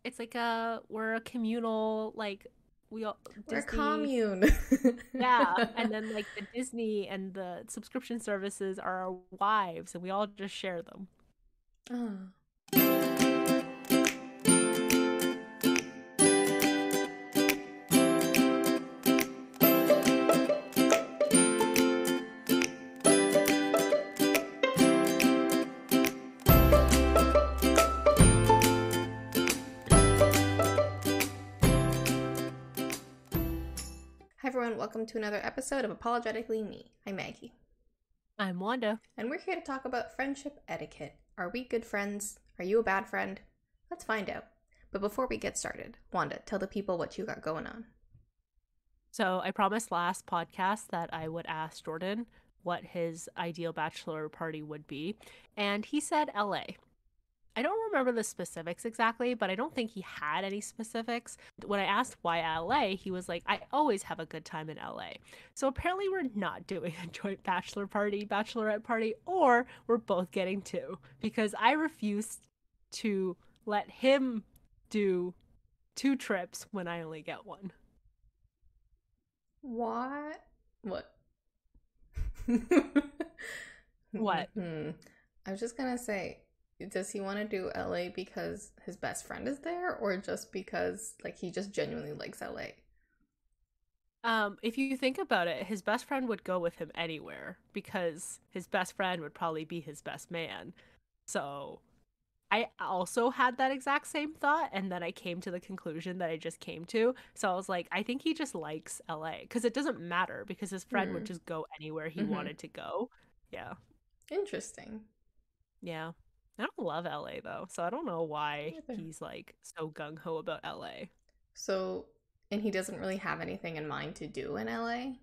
it's like we're a communal like we all We're a Disney. commune. Yeah, and then like the Disney and the subscription services are our wives, and we all just share them. Oh. Hi everyone, welcome to another episode of Apologetically Me. I'm Maggie, I'm Wanda. and we're here to talk about friendship etiquette. Are we good friends? Are you a bad friend? Let's find out. But before we get started, Wanda, tell the people what you got going on. So I promised last podcast that I would ask Jordan what his ideal bachelor party would be, and he said LA. I don't remember the specifics exactly, but I don't think he had any specifics. When I asked why LA, he was like, I always have a good time in LA. So apparently, we're not doing a joint bachelor party, bachelorette party, or we're both getting two because I refused to let him do two trips when I only get one. What? What? What? I was just gonna say, does he want to do LA because his best friend is there, or just because like he just genuinely likes LA? If you think about it, his best friend would go with him anywhere because his best friend would probably be his best man. So I also had that exact same thought, and then I came to the conclusion that I just came to. So I was like, I think he just likes LA because it doesn't matter because his friend would Hmm. just go anywhere he Mm-hmm. wanted to go. Yeah. Interesting. Yeah. I don't love LA though, so I don't know why Either. he's like so gung ho about LA. So, and he doesn't really have anything in mind to do in LA?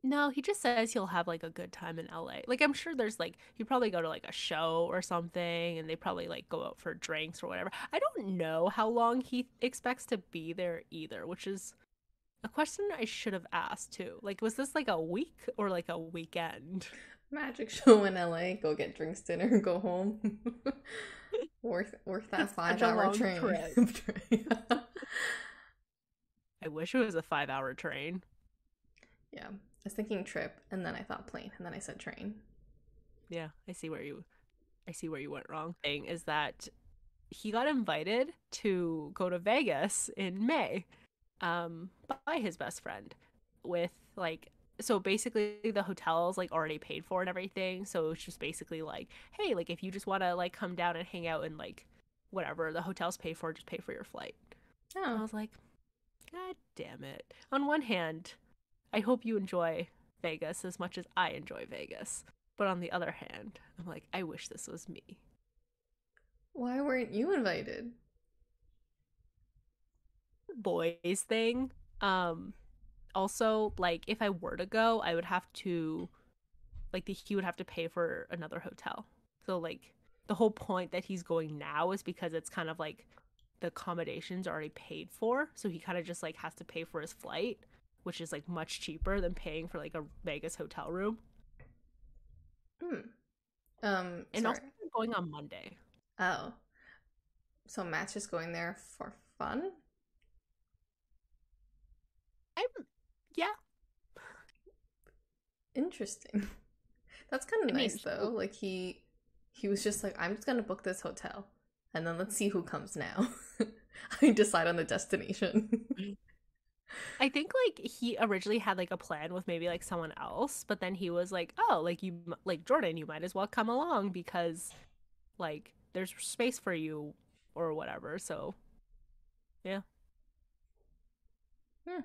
No, he just says he'll have like a good time in LA. Like I'm sure there's like he'd probably go to like a show or something and they probably like go out for drinks or whatever. I don't know how long he expects to be there either, which is a question I should have asked too. Like was this like a week or like a weekend? Magic show in LA, go get drinks, dinner, go home. worth that It's such five a hour long train. trip. I wish it was a 5-hour train. Yeah. I was thinking trip and then I thought plane and then I said train. Yeah, I see where you went wrong. Thing is that he got invited to go to Vegas in May by his best friend with like so basically the hotel's like already paid for and everything, so it's just basically like hey, like if you just want to like come down and hang out and like whatever the hotel's paid for, just pay for your flight. And I Oh, was like, god damn it. On one hand, I hope you enjoy Vegas as much as I enjoy Vegas, but on the other hand, I'm like, I wish this was me. why weren't you invited? Boys thing. um Also, like if I were to go, I would have to he would have to pay for another hotel. So like the whole point that he's going now is because it's kind of like the accommodations are already paid for, so he kind of just like has to pay for his flight, which is like much cheaper than paying for like a Vegas hotel room. Hmm. And also Sorry. I'm going on Monday. Oh, so Matt's just going there for fun? I'm yeah. Interesting. That's kind I of mean, nice though. Like he was just like, I'm just gonna book this hotel, and then let's see who comes now. I decide on the destination. I think like he originally had like a plan with maybe like someone else, but then he was like, "Oh, like like Jordan, you might as well come along because like there's space for you or whatever." So, yeah. Hmm.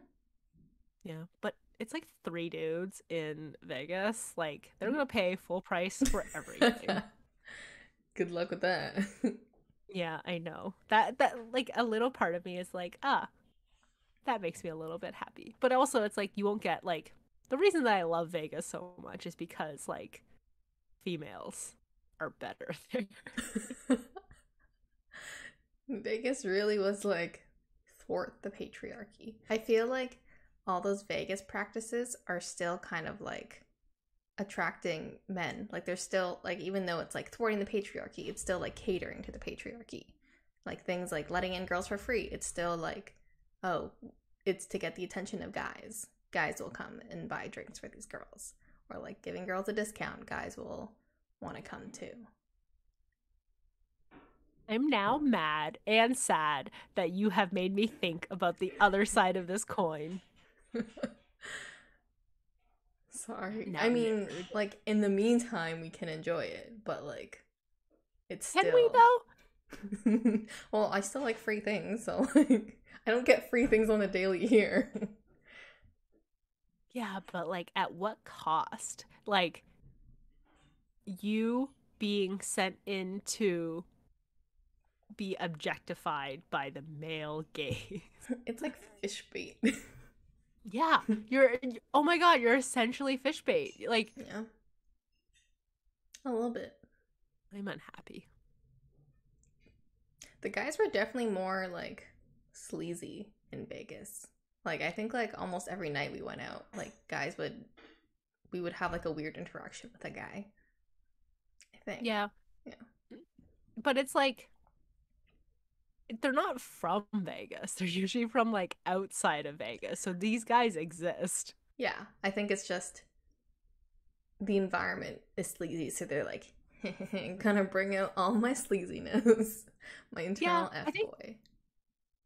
Yeah. But it's like three dudes in Vegas. Like they're going to pay full price for everything. Good luck with that. Yeah, I know. That like a little part of me is like, "Ah, that makes me a little bit happy." But also it's like you won't get like the reason that I love Vegas so much is because like females are better there. Vegas really was like thwart the patriarchy. I feel like all those Vegas practices are still kind of like attracting men. Like they're still like even though it's like thwarting the patriarchy, it's still like catering to the patriarchy. Like things like letting in girls for free. It's still like, oh, it's to get the attention of guys. Guys will come and buy drinks for these girls. Or like giving girls a discount. Guys will want to come too. I'm now mad and sad that you have made me think about the other side of this coin. Sorry. Now I I'm mean, married. like in the meantime, we can enjoy it, but like it's Can we still. though? Well, I still like free things, so like I don't get free things on a daily here. Yeah, but like at what cost? Like you being sent in to be objectified by the male gaze. It's like fish bait. Yeah, you're oh my god, you're essentially fish bait. Like Yeah, a little bit. I'm unhappy. The guys were definitely more like sleazy in Vegas. Like I think like almost every night we went out, like guys would we would have like a weird interaction with a guy. I think. Yeah, Yeah. but it's like they're not from Vegas. They're usually from like outside of Vegas. So these guys exist. Yeah, I think it's just the environment is sleazy, so they're like gonna bring out all my sleaziness, my Yeah, internal I F think boy.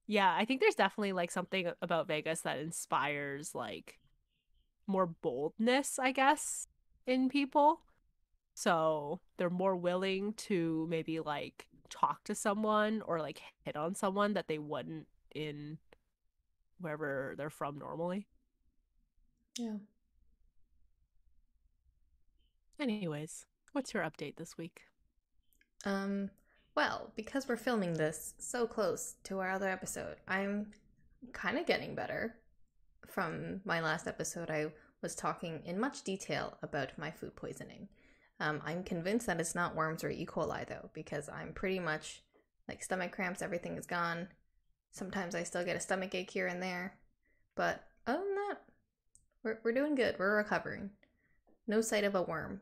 yeah, I think there's definitely like something about Vegas that inspires like more boldness, I guess, in people. So they're more willing to maybe like talk to someone or like hit on someone that they wouldn't in wherever they're from normally. Yeah. Anyways, what's your update this week? Um. Well, because we're filming this so close to our other episode, I'm kind of getting better. From my last episode, I was talking in much detail about my food poisoning. I'm convinced that it's not worms or E. coli though, because I'm pretty much like stomach cramps, everything is gone. Sometimes I still get a stomach ache here and there, but other than that, we're doing good. We're recovering. No sight of a worm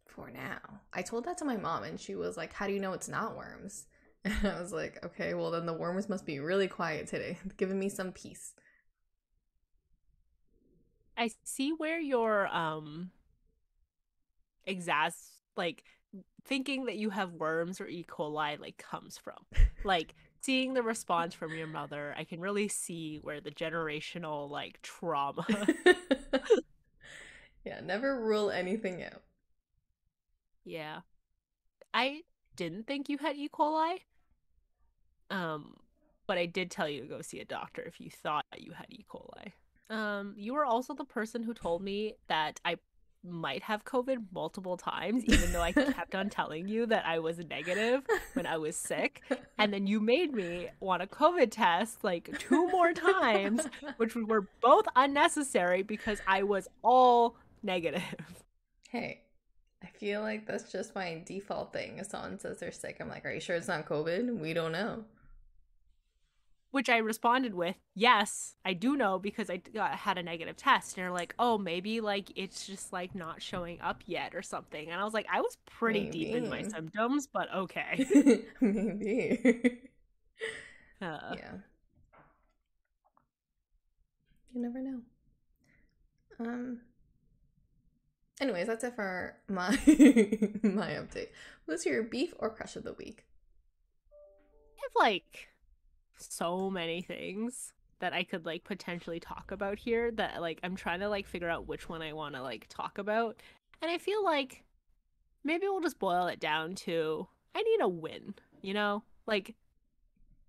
for now. I told that to my mom, and she was like, "How do you know it's not worms?" And I was like, "Okay, well then the worms must be really quiet today, giving me some peace." I see where your like thinking that you have worms or E. coli like comes from. Like seeing the response from your mother, I can really see where the generational like trauma. Yeah, never rule anything out. Yeah. I didn't think you had E. coli. Um, but I did tell you to go see a doctor if you thought you had E. coli. You were also the person who told me that I might have COVID multiple times, even though I kept on telling you that I was negative when I was sick. And then you made me want a COVID test like two more times, which were both unnecessary because I was all negative. Hey, I feel like that's just my default thing. If someone says they're sick, I'm like, "Are you sure it's not COVID? We don't know." Which I responded with, yes, I do know because had a negative test. And they're like, oh, maybe like it's just like not showing up yet or something. And I was like, I was pretty deep in my Maybe. symptoms, but okay. Maybe. uh, Yeah, you never know. Um. Anyways, that's it for my my update. Who's your beef or crush of the week? I have like so many things that I could like potentially talk about here that like I'm trying to like figure out which one I want to like talk about. And I feel like maybe we'll just boil it down to I need a win, you know? Like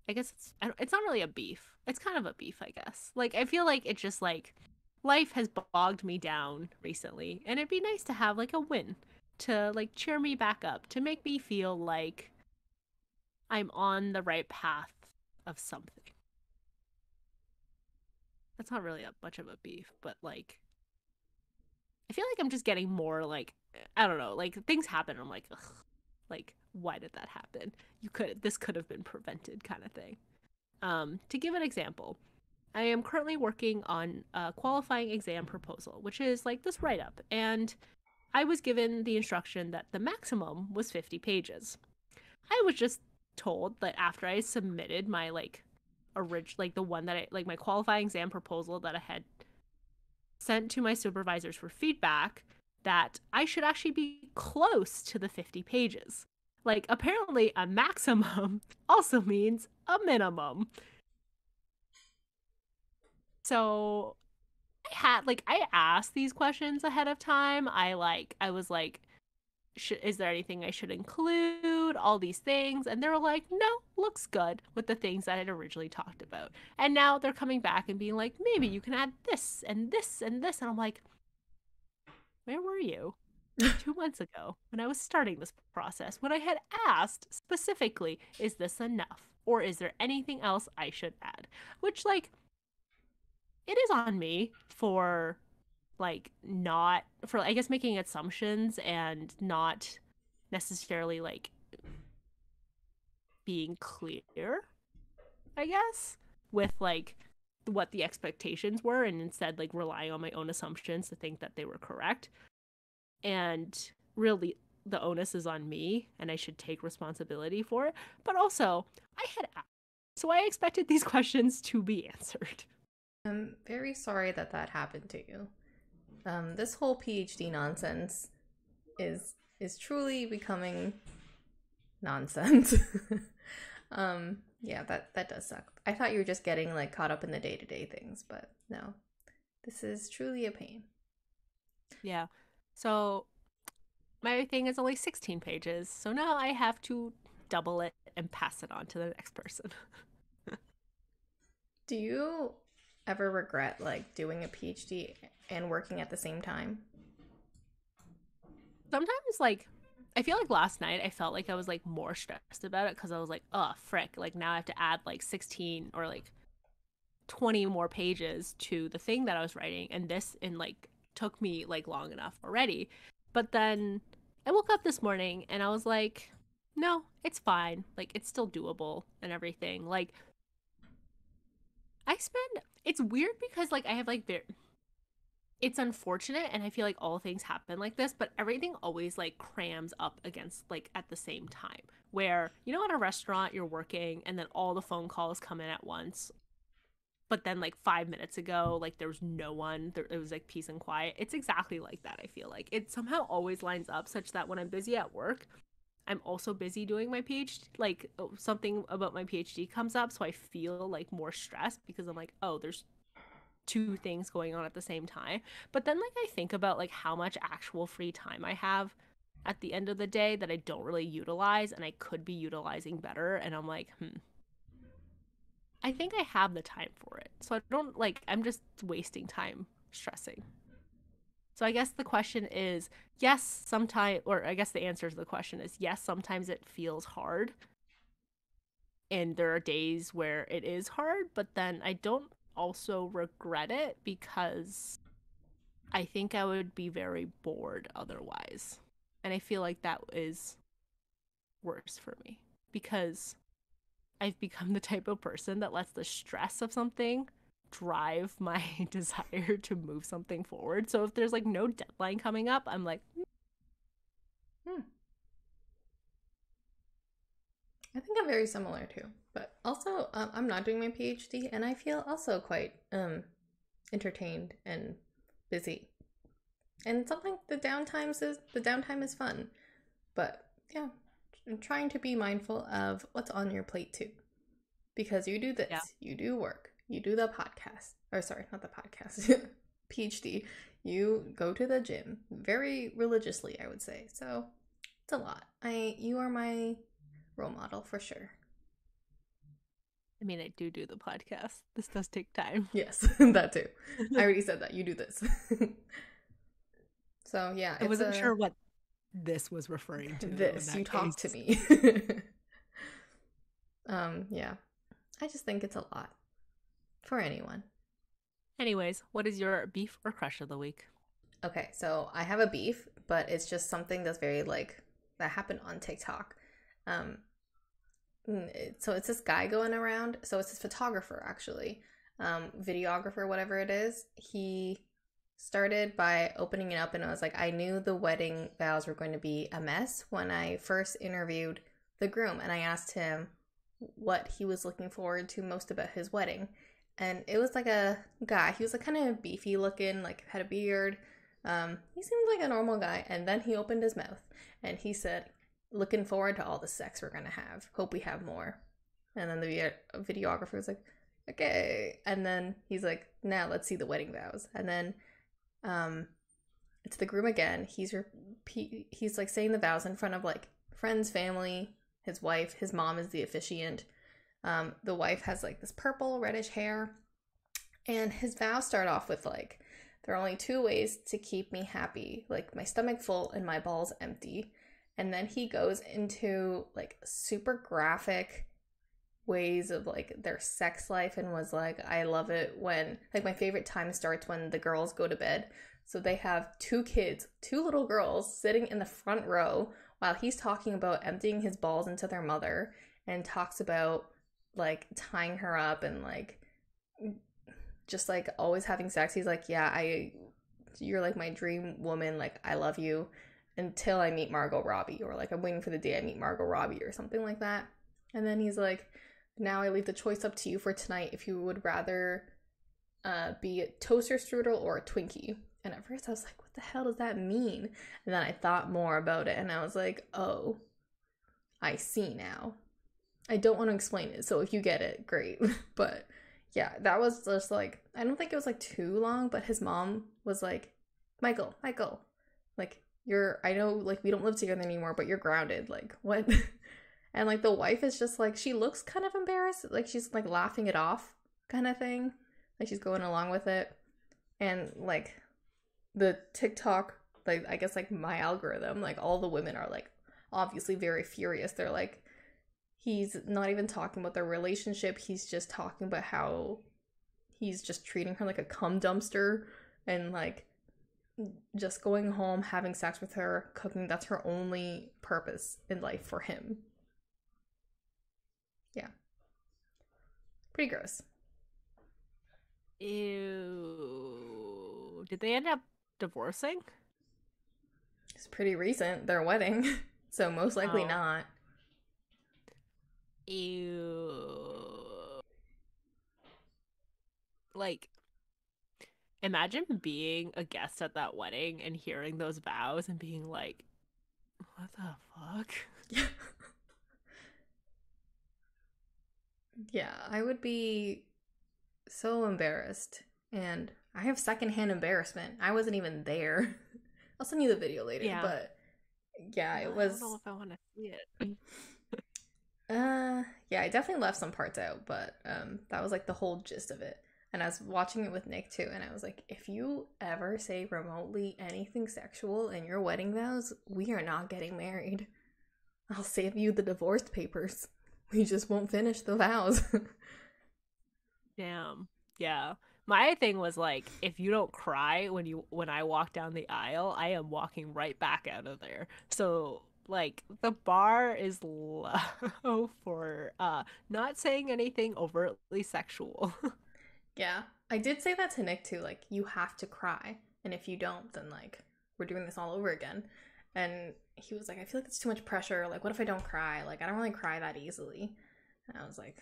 I guess it's not really a beef. It's kind of a beef, I guess. Like I feel like it's just like life has bogged me down recently and it'd be nice to have like a win to like cheer me back up, to make me feel like I'm on the right path of something. That's not really much of a beef, but like I feel like I'm just getting more like I don't know, like things happen. I'm like, ugh, like why did that happen? This could have been prevented, kind of thing. To give an example, I am currently working on a qualifying exam proposal, which is like this write up, and I was given the instruction that the maximum was 50 pages. I was just told that after I submitted my like the one that I like my qualifying exam proposal that I had sent to my supervisors for feedback, that I should actually be close to the 50 pages. Like, apparently, a maximum also means a minimum. So I asked these questions ahead of time. I was like, is there anything I should include? All these things. And they were like, no, looks good with the things that I had originally talked about. And now they're coming back and being like, maybe you can add this and this and this. And I'm like, where were you 2 months ago when I was starting this process? When I had asked specifically, is this enough? Or is there anything else I should add? Which, like, it is on me for not for I guess making assumptions and not necessarily like being clear, I guess, with like what the expectations were, and instead like relying on my own assumptions to think that they were correct. And really the onus is on me and I should take responsibility for it. But also, I had asked, so I expected these questions to be answered. I'm very sorry that that happened to you. This whole PhD nonsense is truly becoming nonsense. Yeah, that does suck. I thought you were just getting like caught up in the day-to-day things, but no. This is truly a pain. Yeah. So my thing is only 16 pages. So now I have to double it and pass it on to the next person. Do you ever regret like doing a PhD and working at the same time? Sometimes, like, I feel like last night I felt like I was like more stressed about it because I was like, oh, frick. Like, now I have to add like 16 or like 20 more pages to the thing that I was writing. And this, in like, took me like long enough already. But then I woke up this morning and I was like, no, it's fine. Like, it's still doable and everything. Like, it's weird because like I have like it's unfortunate and I feel like all things happen like this, but everything always like crams up against like at the same time. Where, at a restaurant you're working and then all the phone calls come in at once. But then like 5 minutes ago, like there was no one. It was like peace and quiet. It's exactly like that, I feel like. It somehow always lines up such that when I'm busy at work, I'm also busy doing my PhD. Like something about my PhD comes up, so I feel like more stressed because I'm like, oh, there's two things going on at the same time. But then like I think about like how much actual free time I have at the end of the day that I don't really utilize and I could be utilizing better, and I'm like, I think I have the time for it. So I don't like I'm just wasting time stressing. So I guess the question is yes, sometimes, or I guess the answer to the question is yes, sometimes it feels hard and there are days where it is hard, but then I don't also regret it because I think I would be very bored otherwise. And I feel like that is worse for me because I've become the type of person that lets the stress of something drive my desire to move something forward. So if there's like no deadline coming up, I'm like, Hmm. I think I'm very similar too. But also, I'm not doing my PhD, and I feel also quite entertained and busy. And sometimes the downtime is fun. But yeah, I'm trying to be mindful of what's on your plate too. Because you do yeah, this, you do work, you do the podcast. Or sorry, not the podcast. PhD. You go to the gym very religiously, I would say. So it's a lot. You are my role model for sure. I mean, I do the podcast. This does take time. Yes, that too. I already said that. You do this. So yeah, I it's wasn't a sure what this was referring to in this. You that talk to case. me. Yeah. I just think it's a lot for anyone. Anyways, what is your beef or crush of the week? Okay, so I have a beef, but it's just something that's very like that happened on TikTok. Um, so it's this guy going around. So it's this photographer, actually, videographer, whatever it is. He started by opening it up, and I was like, I knew the wedding vows were going to be a mess when I first interviewed the groom, and I asked him what he was looking forward to most about his wedding. And it was like a guy. He was like kind of beefy looking, like had a beard. He seemed like a normal guy. And then he opened his mouth and he said, "Looking forward to all the sex we're gonna have. Hope we have more." And then the videographer was like, "Okay." And then he's like, "Now let's see the wedding vows." And then um, it's the groom again. He's like saying the vows in front of like friends, family, his wife. His mom is the officiant. The wife has like this purple reddish hair, and his vows start off with like, "There are only two ways to keep me happy, like my stomach full and my balls empty." And then he goes into like super graphic ways of like their sex life and was like, "I love it when like my favorite time starts when the girls go to bed." So they have two kids, two little girls sitting in the front row while he's talking about emptying his balls into their mother, and talks about like tying her up and like just like always having sex. He's like, "Yeah, you're like my dream woman, like I love you until I meet Margot Robbie," or like, "I'm waiting for the day I meet Margot Robbie," or something like that. And then he's like, "Now I leave the choice up to you for tonight if you would rather be a toaster strudel or a Twinkie." And at first I was like, "What the hell does that mean?" And then I thought more about it and I was like, "Oh, I see now." I don't want to explain it, so if you get it, great. But yeah, that was just like, I don't think it was like too long, but his mom was like, Michael, like, I know, like, we don't live together anymore, but you're grounded. Like, what?" And like, the wife is just like, she looks kind of embarrassed. Like, she's like laughing it off kind of thing. Like, she's going along with it. And like, the TikTok, like, I guess, like, my algorithm, like, all the women are like, obviously very furious. They're like, he's not even talking about their relationship. He's just talking about how he's just treating her like a cum dumpster, and like just going home, having sex with her, cooking. That's her only purpose in life for him. Yeah, pretty gross. Ew. Did they end up divorcing? It's pretty recent, their wedding, so most likely Oh. not. Ew. Like, imagine being a guest at that wedding and hearing those vows and being like, what the fuck? Yeah, yeah, I would be so embarrassed, and I have secondhand embarrassment. I wasn't even there. I'll send you the video later, Yeah. but yeah, it I don't know was if I want to see it. yeah, I definitely left some parts out, but that was like the whole gist of it. And I was watching it with Nick too, and I was like, "If you ever say remotely anything sexual in your wedding vows, we are not getting married. I'll save you the divorce papers. We just won't finish the vows." Damn. Yeah. My thing was like, if you don't cry when I walk down the aisle, I am walking right back out of there. So like the bar is low for not saying anything overtly sexual. Yeah, I did say that to Nick too. Like, you have to cry, and if you don't, then like we're doing this all over again. And he was like, "I feel like it's too much pressure. Like, what if I don't cry? Like, I don't really cry that easily." And I was like,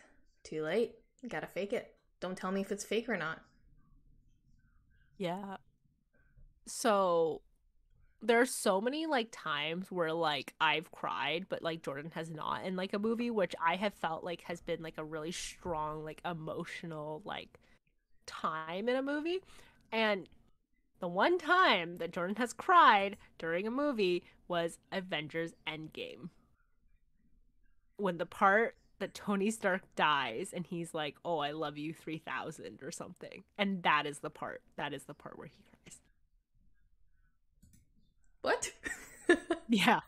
"Too late. You gotta fake it. Don't tell me if it's fake or not." Yeah. So there's so many like times where like I've cried, but like Jordan has not in like a movie, which I have felt like has been like a really strong, like emotional like time in a movie. And the one time that Jordan has cried during a movie was Avengers Endgame. When the part that Tony Stark dies and he's like, "Oh, I love you 3000" or something. And that is the part. That is the part where he cries. What? Yeah.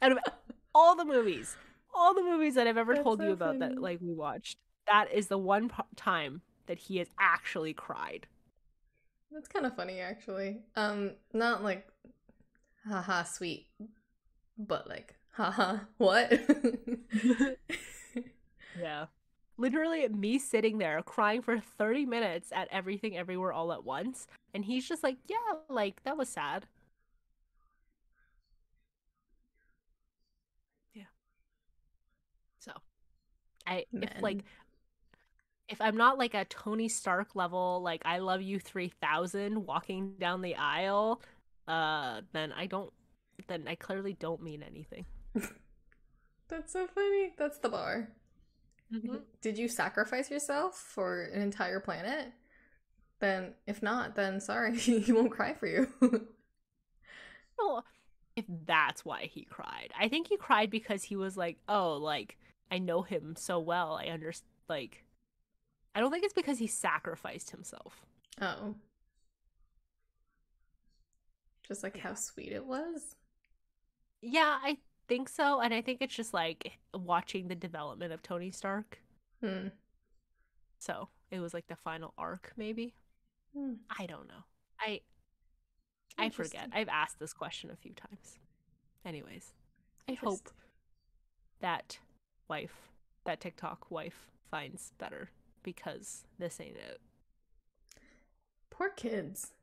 Out of all the movies that I've ever That's told you so about that funny. like we watched, that is the one time that he has actually cried. That's kind of funny, actually. Not like, haha, sweet, but like, haha, what? Yeah. Literally me sitting there crying for 30 minutes at Everything Everywhere All at Once, and he's just like, "Yeah, like that was sad." Yeah. If Men. if I'm not like a Tony Stark level, like I love you 3000 walking down the aisle, then I clearly don't mean anything. That's so funny. That's the bar. Mm-hmm. Did you sacrifice yourself for an entire planet? Then, if not, then sorry, he won't cry for you. Well, if that's why he cried, I think he cried because he was like, oh, like I know him so well. I understand. Like, I don't think it's because he sacrificed himself. Oh, just like how Yeah. sweet it was. Yeah, I think so. And I think it's just like watching the development of Tony Stark. Hmm. So it was like the final arc, maybe. Hmm. I don't know. I I forget. Interesting. I've asked this question a few times. Anyways, I hope Interesting. that wife, that TikTok wife, finds better because this ain't it. Poor kids.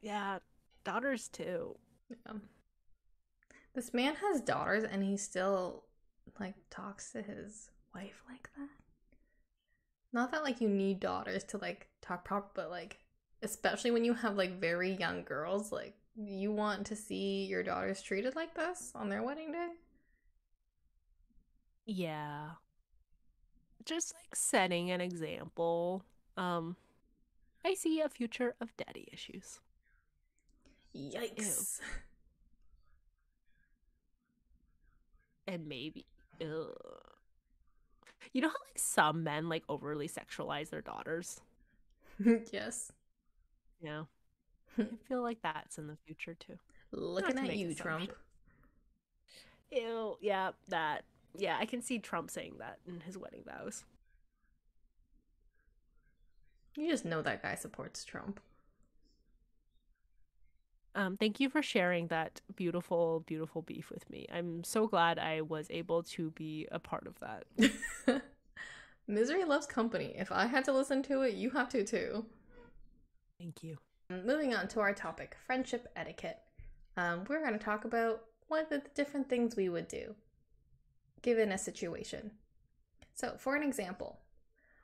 Yeah, daughters too. Yeah. This man has daughters and he still like talks to his wife like that. Not that like you need daughters to like talk proper, but like especially when you have like very young girls, like you want to see your daughters treated like this on their wedding day? Yeah, just like setting an example. Um, I see a future of daddy issues. Ew. Yikes. And maybe, ugh. You know how like some men like overly sexualize their daughters? Yes. Yeah, I feel like that's in the future too. Not Looking to at make you, Trump. assumptions. Ew, yeah, that. Yeah, I can see Trump saying that in his wedding vows. You just know that guy supports Trump. Thank you for sharing that beautiful, beautiful beef with me. I'm so glad I was able to be a part of that. Misery loves company. If I had to listen to it, you have to too. Thank you. Moving on to our topic, friendship etiquette. We're going to talk about what are the different things we would do given a situation. So, for an example,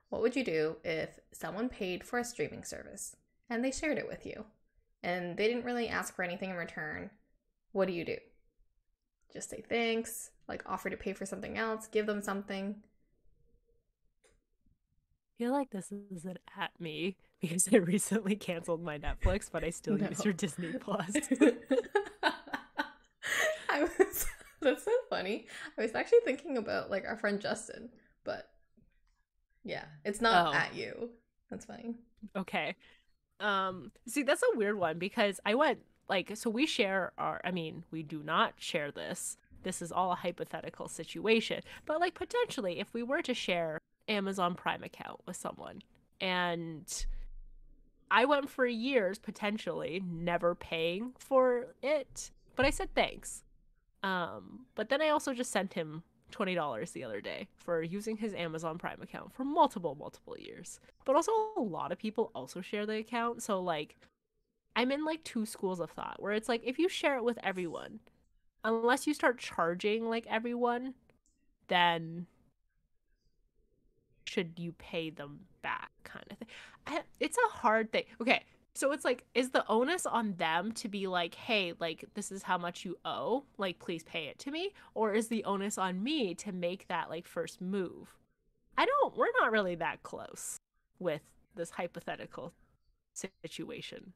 what would you do if someone paid for a streaming service and they shared it with you and they didn't really ask for anything in return? What do you do? Just say thanks, like offer to pay for something else, give them something. I feel like this isn't at me because I recently canceled my Netflix, but I still use No. your Disney Plus. I was that's so funny. I was actually thinking about like our friend Justin, but yeah, it's not Oh, at you. That's funny. okay. See, that's a weird one because I went like so we share our I mean, we do not share this. This is all a hypothetical situation. But like potentially if we were to share Amazon Prime account with someone and I went for years potentially never paying for it, but I said thanks. But then I also just sent him $20 the other day for using his Amazon Prime account for multiple years. But also a lot of people also share the account, so like I'm in like two schools of thought where it's like if you share it with everyone, unless you start charging like everyone, then should you pay them back kind of thing. It's a hard thing. Okay, so it's like is the onus on them to be like hey like this is how much you owe like please pay it to me, or is the onus on me to make that like first move? We're not really that close with this hypothetical situation,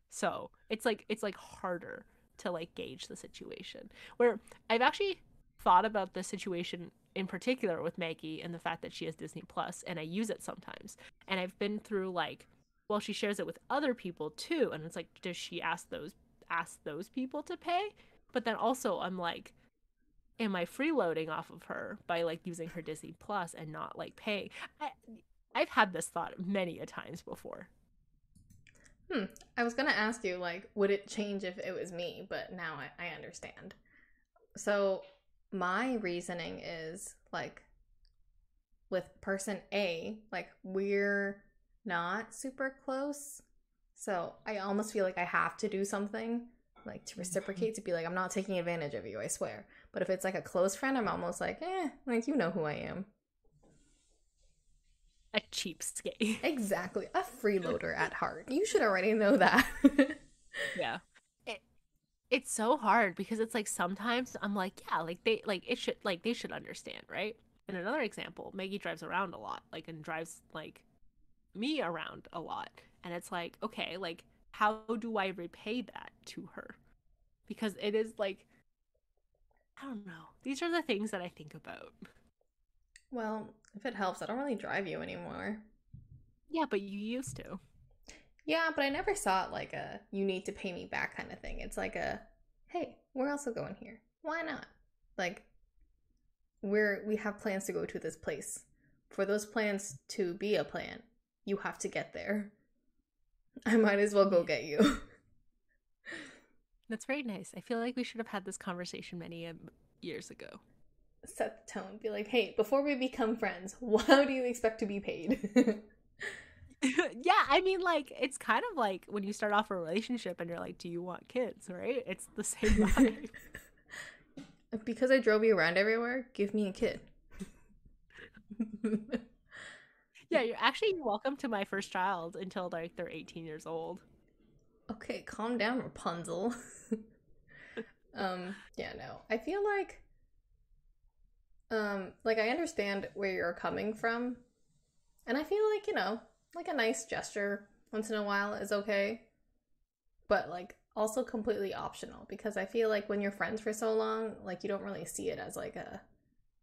so it's like harder to like gauge the situation. Where I've actually thought about the situation in particular with Maggie and the fact that she has Disney Plus and I use it sometimes. And I've been through like well, she shares it with other people too. And it's like, does she ask those people to pay? But then also I'm like, am I freeloading off of her by like using her Disney Plus and not like paying? I, I've had this thought many a times before. Hmm. I was gonna ask you, like, would it change if it was me? But now I understand. So my reasoning is like with person A, like we're not super close. So I almost feel like I have to do something like to Mhm. reciprocate, to be like, I'm not taking advantage of you, I swear. But if it's like a close friend, I'm almost like, like you know who I am. A cheapskate. Exactly. A freeloader at heart. You should already know that. Yeah. It, it's so hard because it's like sometimes I'm like, yeah, like they should understand, right? And another example, Maggie drives around a lot, like and drives like me around a lot. And it's like, okay, like how do I repay that to her? Because it is like, I don't know. These are the things that I think about. Well, if it helps, I don't really drive you anymore. Yeah, but you used to. Yeah, but I never saw it like a you need to pay me back kind of thing. It's like a hey, we're also going here. Why not? Like we have plans to go to this place. For those plans to be a plan, you have to get there. I might as well go Yeah. get you. That's very nice. I feel like we should have had this conversation many years ago. Set the tone. Be like, hey, before we become friends, how do you expect to be paid? Yeah, I mean, like, it's kind of like when you start off a relationship and you're like, do you want kids, right? It's the same vibe. Because I drove you around everywhere, give me a kid. Yeah, you're welcome to my first child until like they're 18 years old. Okay, calm down, Rapunzel. Yeah, no. I feel like I understand where you're coming from, and I feel like, like a nice gesture once in a while is okay, but like also completely optional because I feel like when you're friends for so long, like you don't really see it as like a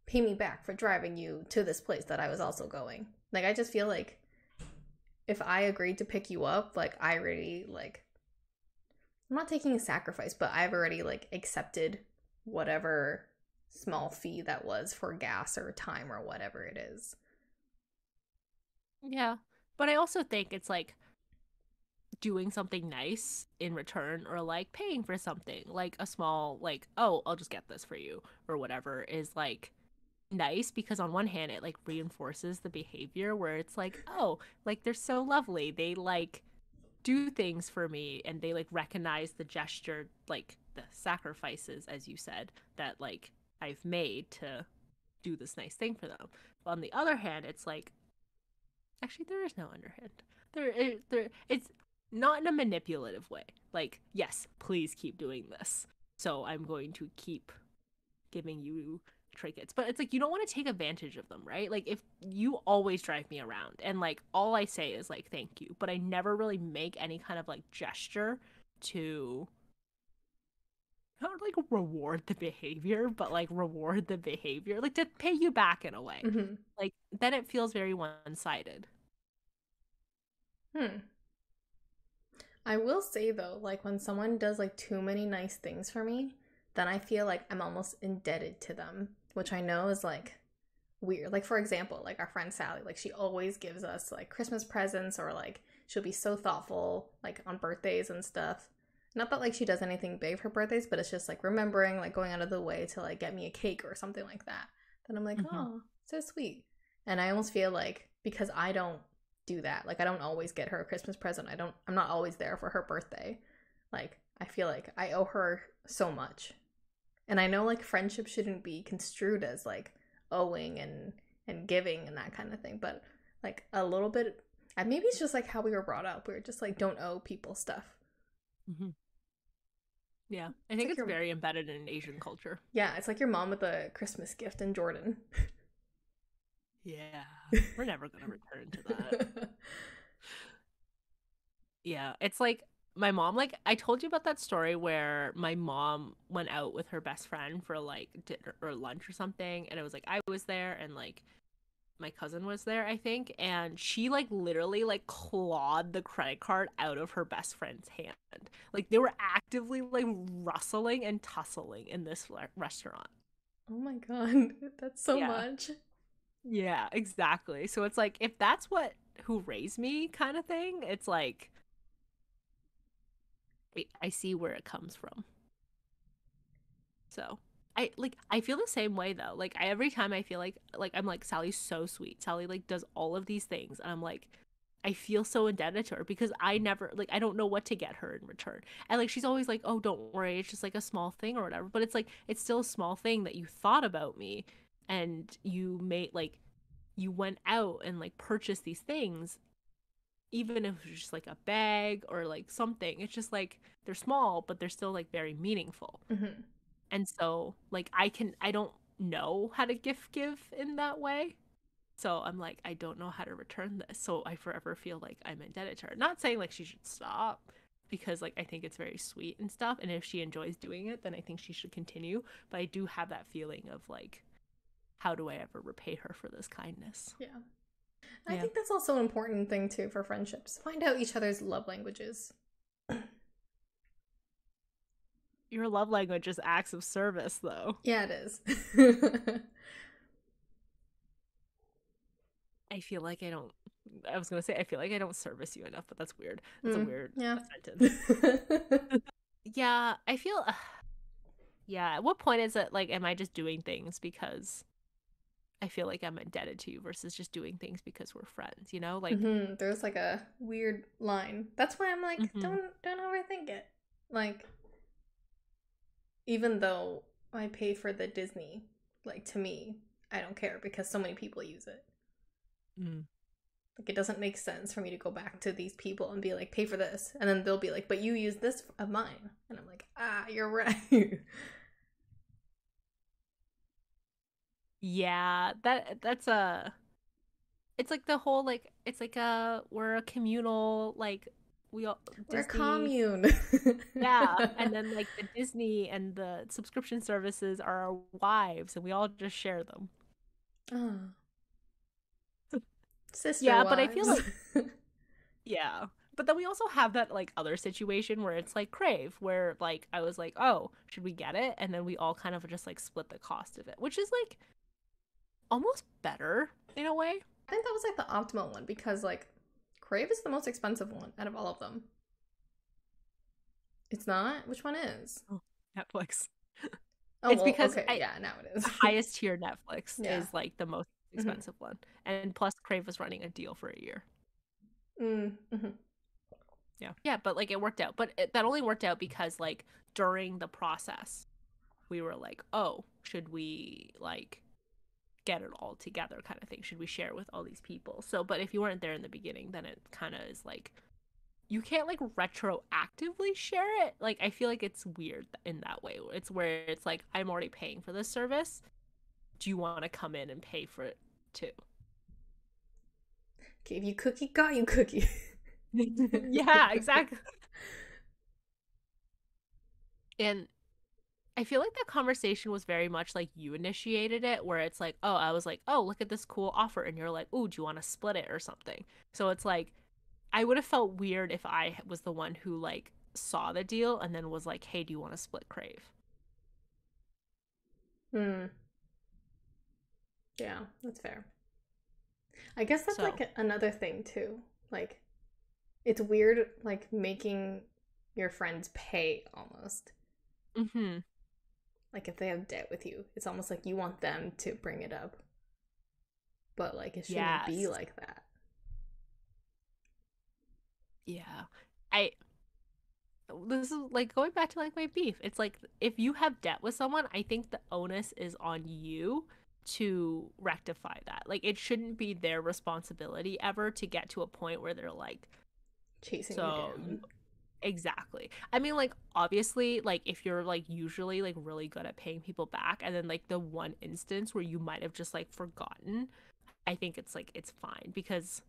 pay me back for driving you to this place that I was also going. Like I just feel like if I agreed to pick you up, like I already like I'm not taking a sacrifice, but I've already like accepted whatever small fee that was for gas or time or whatever it is. Yeah. But I also think it's like doing something nice in return or like paying for something, like a small, like, oh, I'll just get this for you or whatever is like nice because on one hand it like reinforces the behavior where it's like, oh, like they're so lovely. They like do things for me and they like recognize the gesture, like the sacrifices, as you said, that like I've made to do this nice thing for them. But on the other hand, it's like actually there is no underhand. There it's not in a manipulative way. Like, yes, please keep doing this. So I'm going to keep giving you trinkets. But it's like you don't want to take advantage of them, right? Like if you always drive me around and like all I say is like thank you, but I never really make any kind of like gesture to not like reward the behavior, but like reward the behavior, like to pay you back in a way. Mm-hmm. Like then it feels very one-sided. Hmm. I will say though, like when someone does like too many nice things for me, then I feel like I'm almost indebted to them, which I know is like weird. Like for example, like our friend Sally, like she always gives us like Christmas presents or like she'll be so thoughtful like on birthdays and stuff. Not that like she does anything big for birthdays, but it's just like remembering like going out of the way to like get me a cake or something like that. Then I'm like, Mm-hmm. "Oh, so sweet." And I almost feel like because I don't do that, like I don't always get her a Christmas present. I'm not always there for her birthday. Like I feel like I owe her so much. And I know like friendship shouldn't be construed as like owing and giving and that kind of thing, but like a little bit and maybe it's just like how we were brought up. We were just like don't owe people stuff. Mm-hmm. Yeah, I It's think like it's your very embedded in Asian culture. yeah, it's like your mom with a Christmas gift in Jordan. Yeah, we're never gonna return to that. Yeah, it's like my mom, like I told you about that story where my mom went out with her best friend for like dinner or lunch or something, and it was like I was there and like my cousin was there, I think, and she like literally like clawed the credit card out of her best friend's hand. Like they were actively like rustling and tussling in this restaurant. Oh my god, that's so Yeah. much. Yeah, exactly. So it's like if that's what who raised me kind of thing, it's like I see where it comes from. So I feel the same way though. Like every time I feel like I'm like Sally's so sweet. Sally like does all of these things and I'm like I feel so indebted to her because I never like I don't know what to get her in return. And like she's always like, "Oh, don't worry, it's just like a small thing or whatever." But it's like it's still a small thing that you thought about me and you made like you went out and like purchased these things even if it's just like a bag or like something. It's just like they're small, but they're still like very meaningful. Mm-hmm. And so like I don't know how to gift give in that way. So I'm like, I don't know how to return this. So I forever feel like I'm indebted to her. Not saying like she should stop because like I think it's very sweet and stuff. And if she enjoys doing it, then I think she should continue. But I do have that feeling of like, how do I ever repay her for this kindness? Yeah. I Yeah. think that's also an important thing too for friendships. Find out each other's love languages. Your love language is acts of service though. Yeah, it is. I feel like I don't I was gonna say I feel like I don't service you enough, but that's weird. That's a Mm, weird yeah. sentence. Yeah, I feel yeah, at what point is it like am I just doing things because I feel like I'm indebted to you versus just doing things because we're friends, you know? Like There's like a weird line. That's why I'm like, mhm. don't overthink it. Like, even though I pay for the Disney, like to me, I don't care because so many people use it. Mm. Like, it doesn't make sense for me to go back to these people and be like, pay for this, and then they'll be like, but you use this of mine, and I'm like, ah, you're right. Yeah, that's a it's like the whole like it's like a we're a communal like we all We're a Disney. commune. Yeah, and then like the Disney and the subscription services are our wives and we all just share them. Oh, sister Yeah, but I feel wives. like yeah. But then we also have that like other situation where it's like Crave, where like I was like, "Oh, should we get it?" And then we all kind of just like split the cost of it, which is like almost better in a way. I think that was like the optimal one because like Crave is the most expensive one out of all of them. It's not? Which one is? Oh, Netflix. Oh, It's well, because okay. Yeah, now it is. the highest tier Netflix Yeah. is like the most Mm-hmm. expensive one. And plus Crave was running a deal for a year. Mm-hmm. Yeah. Yeah, but like it worked out. But that only worked out because like during the process, we were like, "Oh, should we like get it all together kind of thing? Should we share with all these people?" So, but if you weren't there in the beginning, then it kind of is like you can't like retroactively share it. Like I feel like it's weird in that way. It's where it's like I'm already paying for this service. Do you want to come in and pay for it too? Gave you cookie, got you cookie. Yeah, exactly. And I feel like that conversation was very much like you initiated it, where it's like, oh, I was like, oh, look at this cool offer. And you're like, oh, do you want to split it or something? So it's like, I would have felt weird if I was the one who like saw the deal and then was like, hey, do you want to split Crave? Hmm. Yeah, that's fair. I guess that's So, like another thing too. Like, it's weird, like making your friends pay almost. mm-hmm. Like, if they have debt with you, it's almost like you want them to bring it up. But, like, it shouldn't be Yes. like that. Yeah. I this is like going back to like my beef. It's like if you have debt with someone, I think the onus is on you to rectify that. Like it shouldn't be their responsibility ever to get to a point where they're like, Chasing you so you down. exactly. I mean like obviously like if you're like usually like really good at paying people back and then like the one instance where you might have just like forgotten, I think it's like it's fine because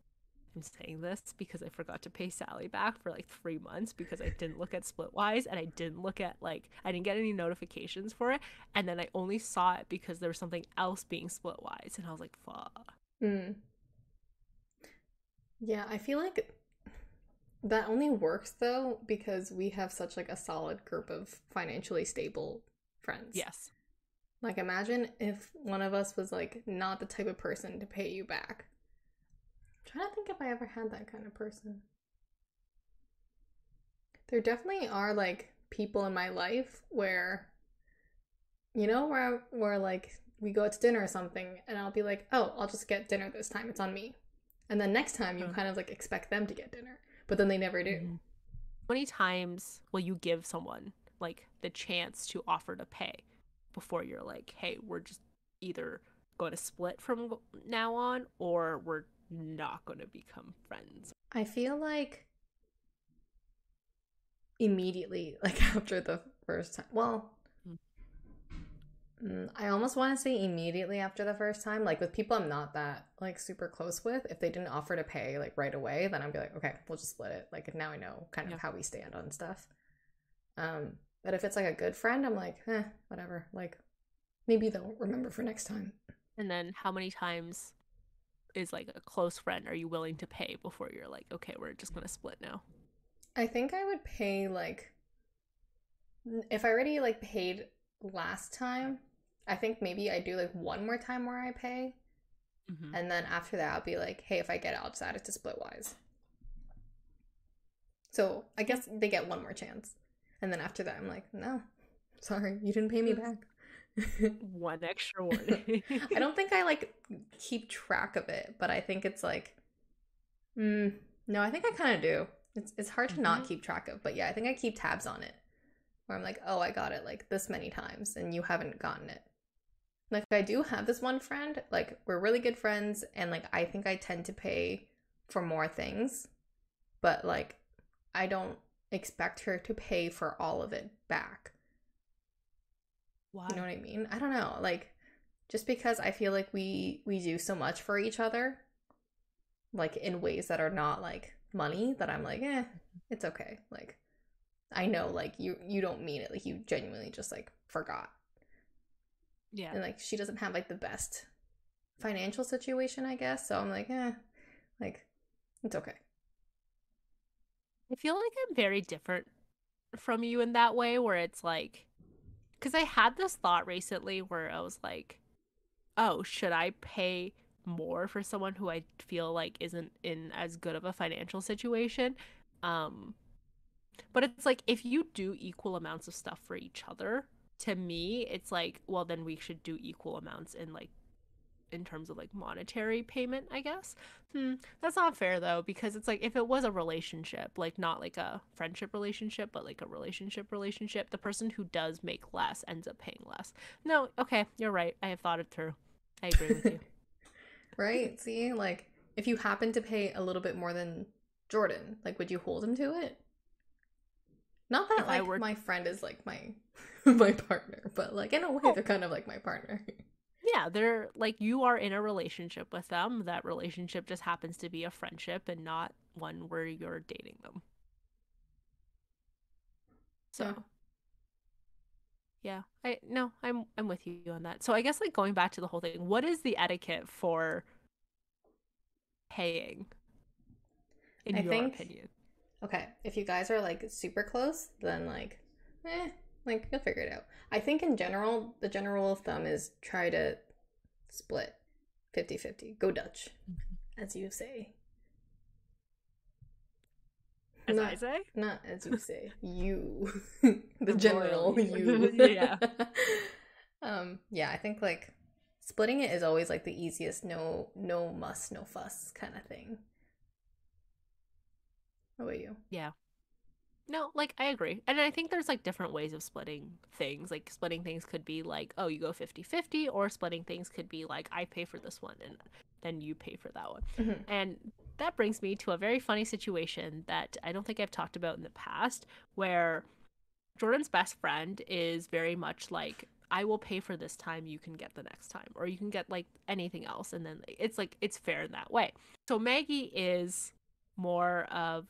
I'm saying this because I forgot to pay Sally back for like 3 months because I didn't look at Splitwise and I didn't look at like I didn't get any notifications for it, and then I only saw it because there was something else being Splitwise, and I was like, "Fuck." Mm. Yeah, I feel like that only works though because we have such like a solid group of financially stable friends. Yes. Like, imagine if one of us was like not the type of person to pay you back. I'm trying to think if I ever had that kind of person. There definitely are like people in my life where where like we go out to dinner or something and I'll be like, "Oh, I'll just get dinner this time. It's on me." And then next time you True. kind of like expect them to get dinner, but then they never do. Mhm. How many times will you give someone like the chance to offer to pay before you're like, hey, we're just either going to split from now on or we're not going to become friends? I feel like immediately, like after the first time. Well, I almost want to say immediately after the first time. Like with people I'm not that like super close with, if they didn't offer to pay like right away, then I'd be like, okay, we'll just split it. Like now I know kind of Yeah. how we stand on stuff. But if it's like a good friend, I'm like, whatever. Like maybe they'll remember for next time. And then how many times is like a close friend are you willing to pay before you're like, okay, we're just going to split now? I think I would pay like if I already like paid last time. I think maybe I do like one more time where I pay, Mm-hmm. and then after that I'll be like, hey, if I get it, I'll just add it to Splitwise. So I Yeah. guess they get one more chance. And then after that, I'm like, no, sorry, you didn't pay me back. One extra warning. I don't think I like keep track of it, but I think it's like, no, I think I kind of do. It's hard to Mm-hmm. not keep track of, but yeah, I think I keep tabs on it where I'm like, oh, I got it like this many times and you haven't gotten it. Like I do have this one friend, like we're really good friends, and like I think I tend to pay for more things, but like I don't expect her to pay for all of it back. You know Why? what I mean? I don't know. Like just because I feel like we do so much for each other, like in ways that are not like money, that I'm like, it's okay. Like I know like you don't mean it. Like you genuinely just like forgot. Yeah. And like she doesn't have like the best financial situation, I guess. So I'm like, like it's okay. I feel like I'm very different from you in that way, where it's like, because I had this thought recently where I was like, oh, should I pay more for someone who I feel like isn't in as good of a financial situation? Um, but it's like if you do equal amounts of stuff for each other, to me, it's like, well, then we should do equal amounts in like in terms of like monetary payment, I guess. That's not fair though, because it's like if it was a relationship, like not like a friendship relationship, but like a relationship, the person who does make less ends up paying less. No, okay, you're right. I have thought it through. I agree with you. Right? See, like if you happen to pay a little bit more than Jordan, like would you hold him to it? Not that If I like were my friend is like my my partner, but like in a way oh, they're kind of like my partner. yeah, they're like you are in a relationship with them. That relationship just happens to be a friendship and not one where you're dating them. Yeah. So yeah, I no, I'm with you on that. So I guess like going back to the whole thing, what is the etiquette for paying, in I your think opinion? okay, if you guys are like super close, then eh, like you'll figure it out. I think in general, the general rule of thumb is try to split 50-50. Go Dutch, as you say. As I Not say, not as you say. You. The the royal general you. you. Yeah. Yeah, I think like splitting it is always like the easiest, no muss, no fuss kind of thing. How about you? Yeah. No, like I agree. And I think there's like different ways of splitting things. Like splitting things could be like, oh, you go 50-50, or splitting things could be like I pay for this one and then you pay for that one. Hmm. And that brings me to a very funny situation that I don't think I've talked about in the past where Jordan's best friend is very much like, I will pay for this time, you can get the next time, or you can get like anything else. And then it's like, it's fair in that way. So Maggie is more of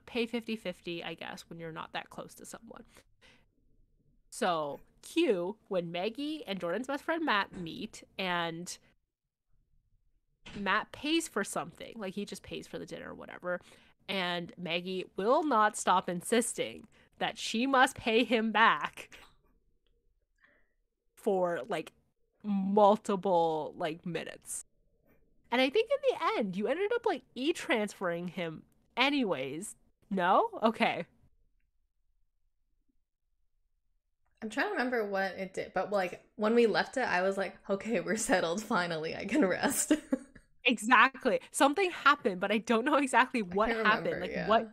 pay 50-50, I guess, when you're not that close to someone. So Q, when Maggie and Jordan's best friend Matt meet and Matt pays for something, like he just pays for the dinner or whatever, and Maggie will not stop insisting that she must pay him back for like multiple like minutes. And I think in the end, you ended up like e-transferring him anyways. No? Okay. I'm trying to remember what it did, but like when we left it, I was like, okay, we're settled. Finally, I can rest. Exactly. Something happened, but I don't know exactly I what can't happened. remember, Like yeah. what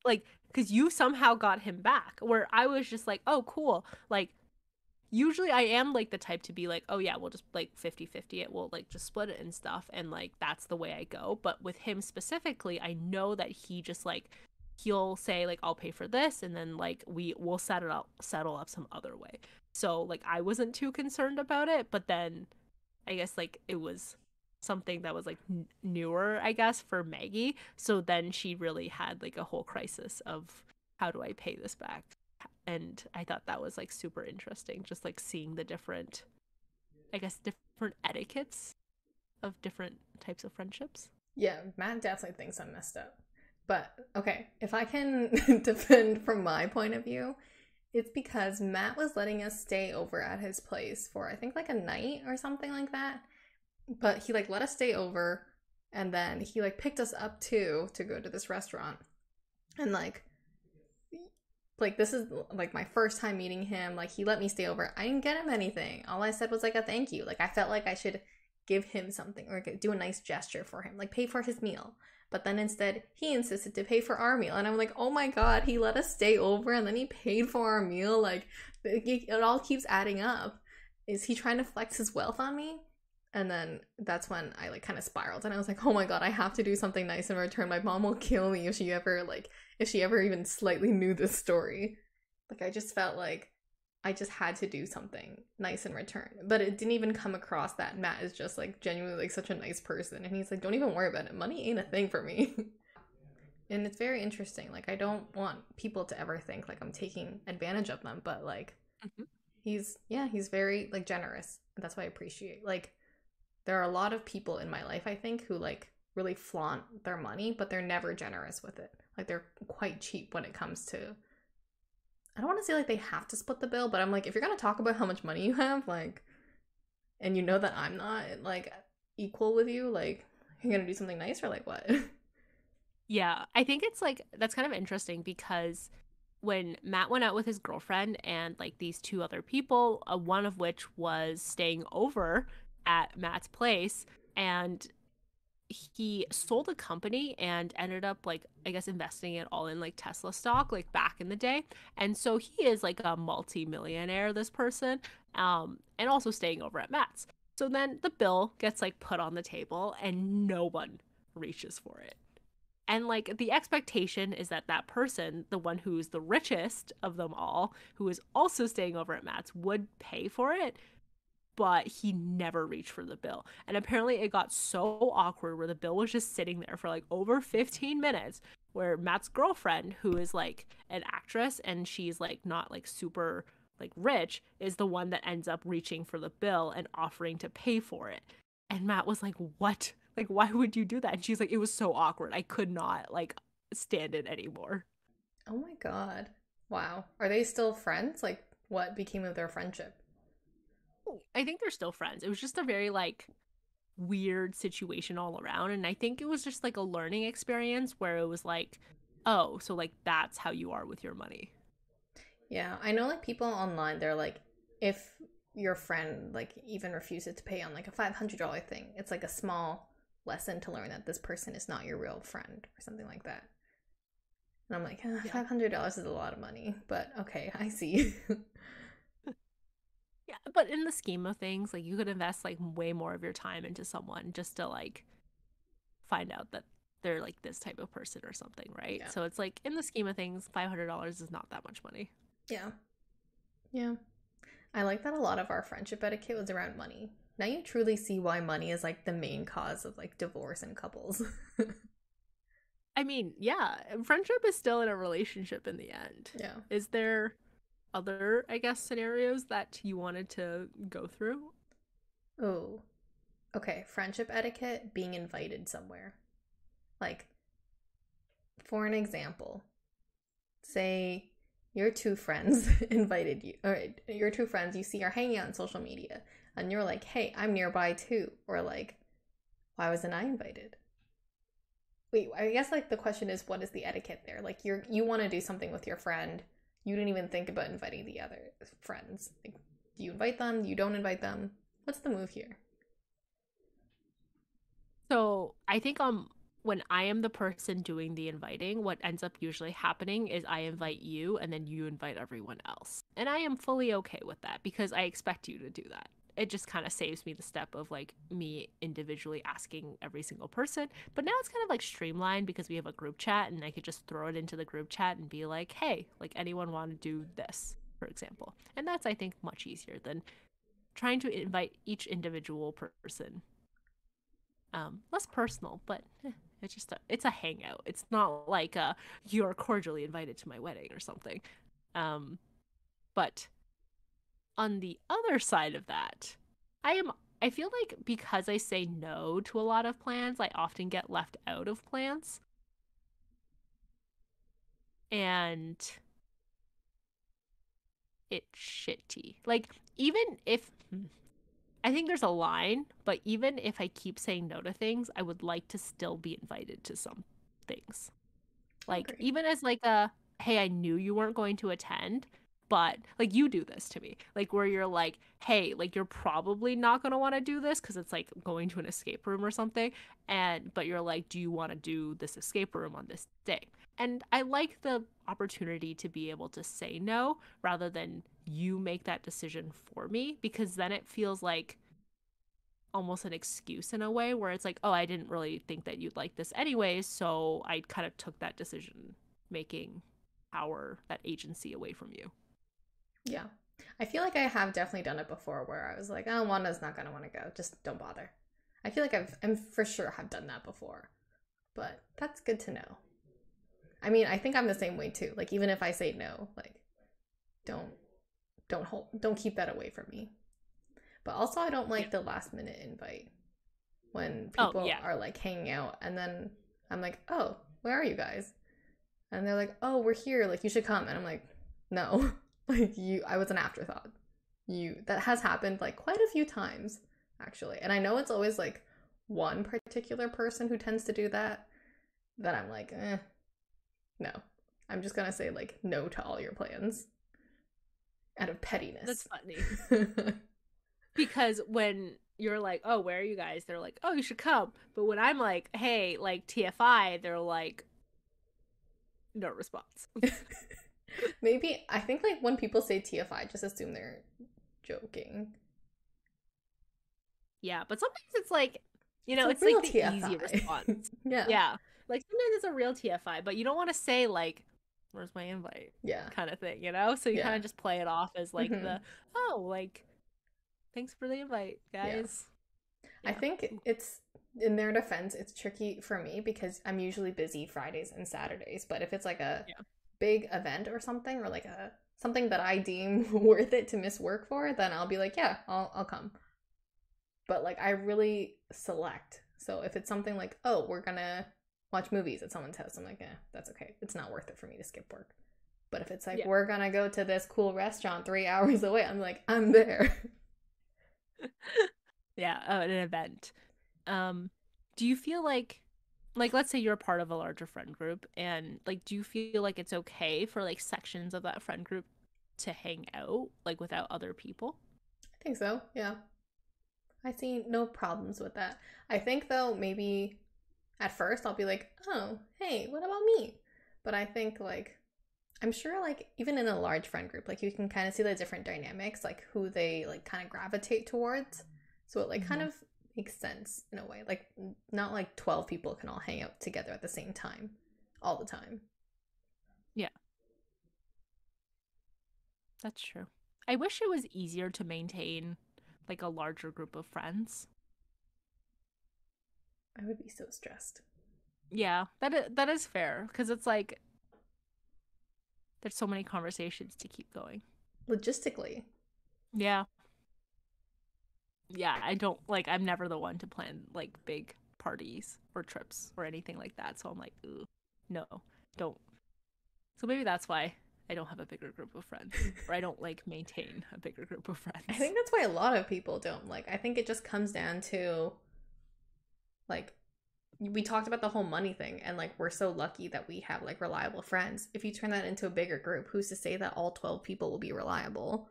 like because you somehow got him back where I was just like, oh cool. Like usually I am like the type to be like, oh yeah, we'll just like 50-50 it, we'll like just split it and stuff, and like that's the way I go. But with him specifically, I know that he just like he'll say like I'll pay for this, and then like we'll settle up some other way. So like I wasn't too concerned about it, but then I guess like it was something that was like newer, I guess, for Maggie. So then she really had like a whole crisis of how do I pay this back? And I thought that was like super interesting, just like seeing the different, I guess, different etiquettes of different types of friendships. Yeah, Matt definitely thinks I'm messed up. But okay, if I can defend from my point of view, it's because Matt was letting us stay over at his place for I think like a night or something like that. But he like let us stay over and then he like picked us up too to go to this restaurant. And like this is like my first time meeting him. Like he let me stay over. I didn't get him anything. All I said was like a thank you. Like I felt like I should give him something or do a nice gesture for him, like pay for his meal. But then instead he insisted to pay for our meal, and I'm like, oh my god, he let us stay over and then he paid for our meal. Like it all keeps adding up. Is he trying to flex his wealth on me? And then that's when I like kind of spiraled and I was like, oh my god, I have to do something nice in return. My mom will kill me if she ever even slightly knew this story. Like I just felt like I just had to do something nice in return. But it didn't even come across that Matt is just like genuinely like such a nice person. And he's like, don't even worry about it. Money ain't a thing for me. And it's very interesting. Like I don't want people to ever think like I'm taking advantage of them, but like Mm-hmm. he's very like generous. That's what I appreciate. Like there are a lot of people in my life, I think, who like really flaunt their money, but they're never generous with it. Like they're quite cheap when it comes to, I don't want to say like they have to split the bill, but I'm like, if you're going to talk about how much money you have, like, and you know that I'm not like equal with you, like, you're going to do something nice or like what? Yeah, I think it's like that's kind of interesting because when Matt went out with his girlfriend and like these two other people, one of which was staying over at Matt's place, and he sold a company and ended up like I guess investing it all in like Tesla stock like back in the day. And so he is like a multi-millionaire, this person, and also staying over at Matt's. So then the bill gets like put on the table and no one reaches for it. And like the expectation is that that person, the one who's the richest of them all, who is also staying over at Matt's, would pay for it, but he never reached for the bill. And apparently it got so awkward where the bill was just sitting there for like over 15 minutes, where Matt's girlfriend, who is like an actress and she's like not like super like rich, is the one that ends up reaching for the bill and offering to pay for it. And Matt was like, "What? Like why would you do that?" And she's like, "It was so awkward. I could not like stand it anymore." Oh my god. Wow. Are they still friends? Like, what became of their friendship? I think they're still friends. It was just a very like weird situation all around, and I think it was just like a learning experience where it was like, oh, so like that's how you are with your money. Yeah, I know like people online, they're like, if your friend like even refuses to pay on like a $500 thing, it's like a small lesson to learn that this person is not your real friend or something like that. And I'm like, Yeah. $500 is a lot of money, but okay, I see. Yeah, but in the scheme of things, like you could invest like way more of your time into someone just to like find out that they're like this type of person or something, right? Yeah. So it's like in the scheme of things, $500 is not that much money. Yeah. Yeah. I like that a lot of our friendship etiquette was around money. Now you truly see why money is like the main cause of like divorce in couples. I mean, yeah, friendship is still in a relationship in the end. Yeah. Is there other, I guess, scenarios that you wanted to go through? Oh, okay. Friendship etiquette, being invited somewhere. Like, for an example, say your two friends invited you, or your two friends you see are hanging out on social media, and you're like, hey, I'm nearby too. Or like, why wasn't I invited? Wait, I guess like the question is, what is the etiquette there? Like, you want to do something with your friend. You didn't even think about inviting the other friends. Like, do you invite them? You don't invite them? What's the move here? So I think when I am the person doing the inviting, what ends up usually happening is I invite you and then you invite everyone else. And I am fully okay with that because I expect you to do that. It just kind of saves me the step of like me individually asking every single person. But now it's kind of like streamlined because we have a group chat and I could just throw it into the group chat and be like, hey, like anyone want to do this, for example. And that's, I think, much easier than trying to invite each individual person. Less personal, but it's just it's a hangout. It's not like you're cordially invited to my wedding or something. Um, but on the other side of that, I am I feel like because I say no to a lot of plans, I often get left out of plans. And it's shitty. Like even if I think there's a line, but even if I keep saying no to things, I would like to still be invited to some things. I Like agree. even as like a hey, I knew you weren't going to attend, but like you do this to me. Like where you're like, hey, like you're probably not going to want to do this cuz it's like going to an escape room or something, and but you're like, do you want to do this escape room on this day? And I like the opportunity to be able to say no rather than you make that decision for me because then it feels like almost an excuse in a way where it's like, oh, I didn't really think that you'd like this anyways, so I kind of took that decision making power, that agency away from you. Yeah. I feel like I have definitely done it before where I was like, oh, Wanda's not going to want to go. Just don't bother. I feel like I'm for sure have done that before. But that's good to know. I mean, I think I'm the same way too. Like even if I say no, like don't don't keep that away from me. But also I don't Yeah. like the last minute invite when Oh, people yeah. are like hanging out and then I'm like, "Oh, where are you guys?" And they're like, "Oh, we're here. Like you should come." And I'm like, "No." Like you I was an afterthought. You that has happened like quite a few times actually. And I know it's always like one particular person who tends to do that I'm like, no. I'm just gonna say like no to all your plans out of That's pettiness. funny. Because when you're like, oh, where are you guys? They're like, oh, you should come. But when I'm like, hey, like TFI, they're like, no response. Maybe I think like when people say TFI, just assume they're joking. Yeah, but sometimes it's like, It's a it's like real the easy TFI. response. Yeah. Yeah. Like sometimes it's a real TFI, but you don't want to say like, where's my invite? Yeah. Kind of thing, you know? So you kind Yeah. of just play it off as like Hmm. the, oh, like, thanks for the invite, Yeah. guys. I Yeah. think it's in their defense, it's tricky for me because I'm usually busy Fridays and Saturdays. But if it's like a Yeah. big event or something, or like a something that I deem worth it to miss work for, then I'll be like, yeah, I'll come. But like I really select. So if it's something like, oh, we're gonna watch movies at someone's house, I'm like, that's okay. It's not worth it for me to skip work. But if it's like Yeah. we're gonna go to this cool restaurant 3 hours away, I'm like, I'm there. Yeah. An event. Um, do you feel like let's say you're a part of a larger friend group and like do you feel like it's okay for like sections of that friend group to hang out like without other people? I think so. Yeah, I see no problems with that. I think though maybe at first I'll be like, oh, hey, what about me? But I think like I'm sure like even in a large friend group, like you can kind of see the different dynamics, like who they like kind of gravitate towards. So it like kind Mm-hmm. of makes sense in a way. Like not like 12 people can all hang out together at the same time all the time. Yeah, that's true. I wish it was easier to maintain like a larger group of friends. I would be so stressed. Yeah, that is fair because it's like there's so many conversations to keep going. Logistically, Yeah. Yeah, I don't like I'm never the one to plan like big parties or trips or anything like that. So I'm like, ooh, no, don't. So maybe that's why I don't have a bigger group of friends or I don't like maintain a bigger group of I friends. think that's why a lot of people don't like. I think it just comes down to like we talked about the whole money thing and like we're so lucky that we have like reliable friends. If you turn that into a bigger group, who's to say that all 12 people will be reliable?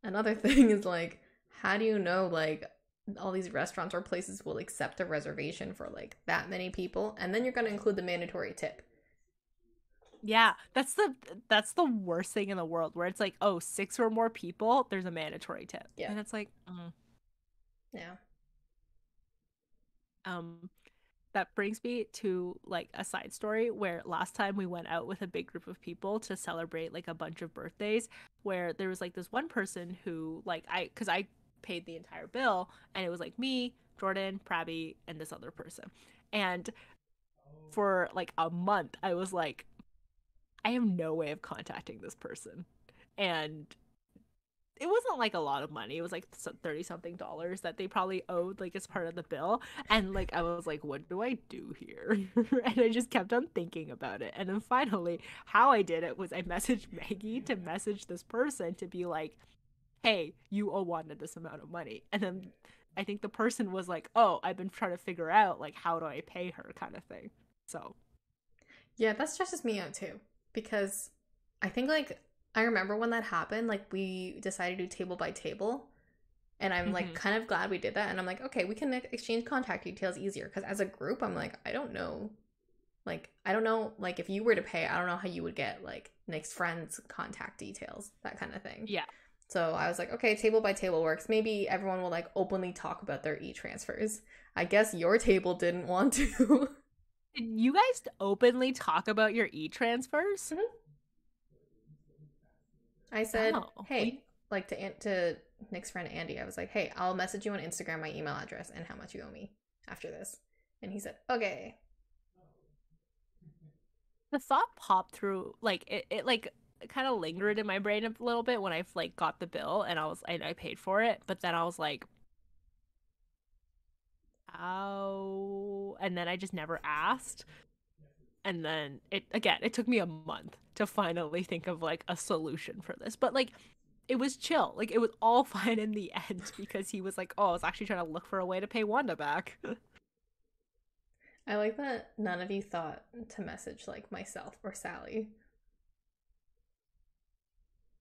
Another thing is like how do you know like all these restaurants or places will accept a reservation for like that many people, and then you're going to include the mandatory tip. Yeah, that's the worst thing in the world where it's like, oh, six or more people, there's a mandatory tip. Yeah. And it's like, Yeah. um that brings me to like a side story where last time we went out with a big group of people to celebrate like a bunch of birthdays, where there was like this one person who like cuz I paid the entire bill, and it was like me, Jordan, Prabby, and this other person. And for like a month I was like, I have no way of contacting this person. And it wasn't like a lot of money. It was like 30 something dollars that they probably owed like as part of the bill. And like I was like, what do I do here? And I just kept on thinking about it. And then finally, how I did it was I messaged Maggie to message this person to be like, hey, you owe Wanda this amount of money. And then I think the person was like, oh, I've been trying to figure out like how do I pay her kind of thing. So Yeah, that stresses me out too. Because I think like I remember when that happened, like we decided to do table by table. And I'm like kind of glad we did that. And I'm like, okay, we can exchange contact details easier. Because as a group, I'm like, I don't know. Like, I don't know, like if you were to pay, I don't know how you would get like Nick's friends' contact details, that kind of thing. yeah. So I was like, okay, table by table works. Maybe everyone will like openly talk about their e-transfers. I guess your table didn't want to. Did you guys openly talk about your e-transfers? I said, Oh, hey, like to Nick's friend Andy, I was like, hey, I'll message you on Instagram my email address and how much you owe me after this. And he said, okay. the thought popped through like it like kind of lingered in my brain a little bit when I like got the bill and I paid for it, but then I was like, "Ow." And then I just never asked. And then it took me a month to finally think of like a solution for this. But like it was chill. Like it was all fine in the end because he was like, "Oh, I was actually trying to look for a way to pay Wanda back." I like that none of you thought to message like myself or Sally.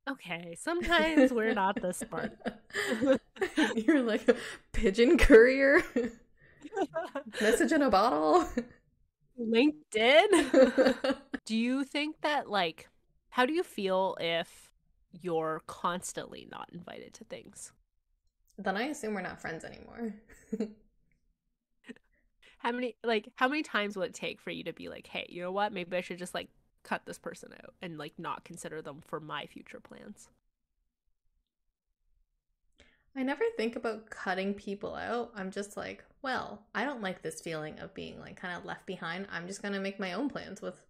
Okay, sometimes we're not this smart. You're like a pigeon courier, message in a bottle. LinkedIn? Do you think that, like, how do you feel if you're constantly not invited to things? Then I assume we're not friends anymore. How many times will it take for you to be like, hey, you know what? Maybe I should just like cut this person out and like not consider them for my future plans? I never think about cutting people out. I'm just like, well, I don't like this feeling of being like kind of left behind. I'm just gonna make my own plans with,